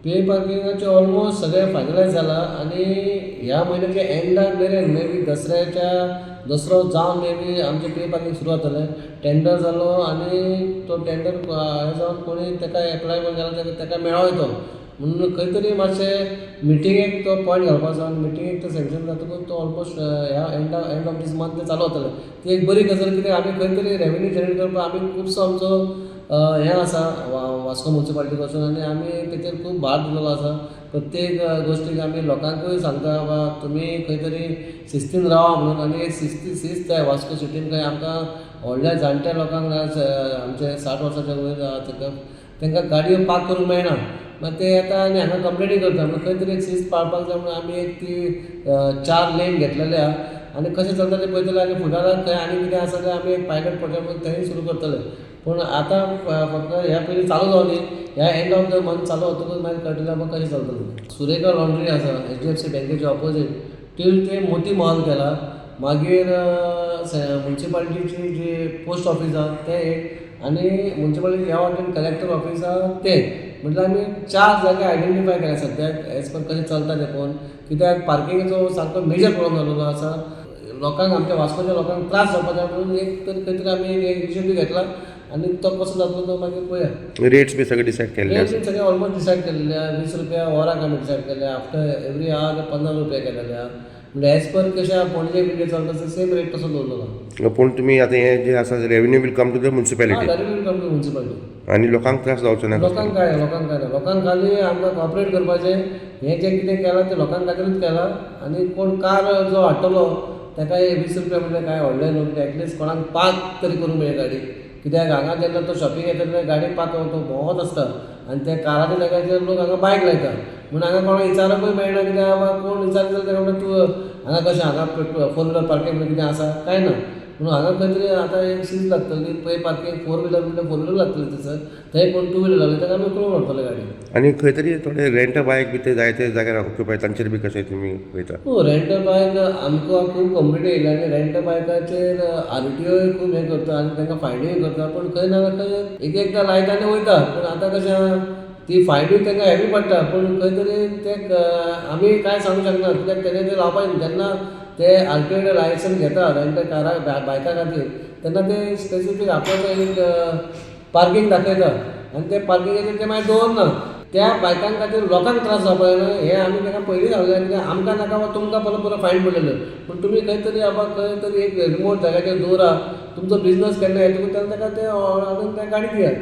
पे पार्किंगाचे almost सगळे finalise जाला आणि ह्या म्हयन्याच्या एंडाक मेरेन मे बी दसरो जावन मे बी आमचे पे पार्किंग सुरू जातलें. टेंडर जालो आणि तो टेंडर हे जावन कोणी ताका एप्लाय करून गेलो ताका मेळ्ळो तो. म्हणून खंय तरी मातशें मिटिंगेक तो पॉयंट घालपाचो आनी मिटिंगेक तो सँक्शन जातकूच तो ऑलमोस्ट ह्या एंड ऑफ दीस मंथ ते चालू जातलें. ती एक बरी गजाल कित्याक आमी खंय तरी रेवेन्यू जनरेट करपाक आमी खुबसो आमचो हें आसा वास्को म्युनिसिपालिटी पासून आनी आमी तेचेर खूब भार दिल्लो आसा. प्रत्येक गोश्टीक आमी लोकांकूय सांगता बाबा तुमी खंय तरी शिस्तीन रावा म्हणून. आनी एक शिस्त जाय वास्को सिटीन. खंय आमकां व्हडल्या जाणट्या लोकांक आमचे 60 वर्सांच्या वयर तांकां गाडयो पार्क करूंक मेळना. मागीर ते येता आनी हांगा कंप्लेनी करता. म्हणून खंय तरी एक शिस्त पाळपाक जाय म्हणून आमी एक ती 4 लेन घेतलेले आहा. आनी कशें चलता तें पळयतले आनी फुडाराक खंय आनी कितें आसा जाल्यार आमी एक पायलट प्रोजेक्ट थंय सुरू करतले. पूण आतां फक्त ह्या पयलीं चालू जावनी. ह्या एंड ऑफ द मंथ चालू जातकूच मागीर कळटलें आमकां कशें चलतलें. सुरेखा लॉन्ड्री आसा HDFC बँकेच्या ऑपोजीट टील ते मोती महल केला. मागीर म्युनिसिपालिटीची जी पोस्ट ऑफीस आहा तें एक आनी म्युनिसिपालिटी ह्या वाटेन कलेक्टर ऑफीस आहा तें. म्हटल्यार आमी 4 जागे आयडेंटिफाय केल्या सद्याक एज पर कशें चलता तें पळोवन. कित्याक पार्किंगाचो सारको मेजर प्रॉब्लम जाल्लो आसा. लोकांक आमच्या वास्कोच्या लोकांक त्रास जावपा जाय म्हणून एक तर खंय तरी आमी एक इनिशिएटीव घेतला आनी तो कसो जातलो तो मागीर पळया. रेट्स बी सगळे डिसायड केल्ले रेट्स बी सगळे ऑलमोस्ट डिसायड केल्ले आहा. 20 रुपया वराक आमी डिसायड केल्ले. आफ्टर एवरी आवर 15 रुपया केलेले आहा. म्हणजे एज पर कशें पणजे बिणजे चलता तसो सेम रेट तसो दवरलेलो आहा. पूण तुमी आतां हें जें आसा revenue will come to the municipality revenue come to municipality. आनी लोकांक त्रास जावचो ना. लोकांक काय ना. लोकांक खाली आमकां कॉपरेट करपाचें. हें जें कितें केलां तें लोकांक खातीरूच केलां. आनी कोण कार जो हाडटलो ताका 20 रुपया म्हणजे काय व्हडलें न्हू. म्हणजे एटलिस्ट कोणाक पार्क तरी करूंक मेळ्ळी गाडी. कित्याक हांगा जेन्ना तो शॉपिंग येता तेन्ना गाडी पार्क तो भोंवत आसता आनी त्या काराच्या जाग्याचेर लोक हांगा बायक लायता. म्हणून हांगा कोणाक विचारपूय मेळना. कित्याक बाबा कोण विचारता जाल्यार ताका म्हणटा तूं हांगा कशें हांगा 4 व्हिलर पार्किंग म्हणून कितें आसा काय ना. म्हणून हांगा खंय तरी आतां एक सीट लागतली. पळय पार्किंग 4 व्हिलर म्हणल्यार 4 व्हिलर लागतली थंयसर. थंय कोण 2 व्हिलर लागले ताका आमी उखलून व्हरतले गाडी. आनी खंय तरी थोडे रेंट बायक बी ते जायते जाग्यार ऑक्युपाय तांचेर बी कशें तुमी पळयता. रेंट बायक आमकां खूब कंप्लेंट येयल्या आनी रेंट बायकाचेर RTOय खूब हें करता आनी तांकां फायनूय करता. पूण खंय ना खंय एकदां लायता आनी वयता. पूण आतां कशें ती फायनूय तांकां हेवी पडटा. पूण खंय तरी ते आमी कांय सांगूंक शकना. कित्याक तेणे ते लावपाक जेन्ना ते RTO लायसन्स घेता रेंट बायका खातीर तेन्ना ते स्पेसिफीक आपणाचो एक पार्किंग दाखयता आनी ते पार्किंगाचेर ते मागीर दवरना. त्या बायकां खातीर लोकांक त्रास जावपा जायना हें आमी ताका पयलीं सांगलें. कित्याक आमकां नाका तुमकां परत फायन पडलेलो. पूण तुमी खंय तरी बाबा खंय तरी एक रिमोट जाग्याचेर दवरा. तुमचो बिझनस केन्ना येतकूच तेन्ना ताका ते हाडून ते गाडी दियात.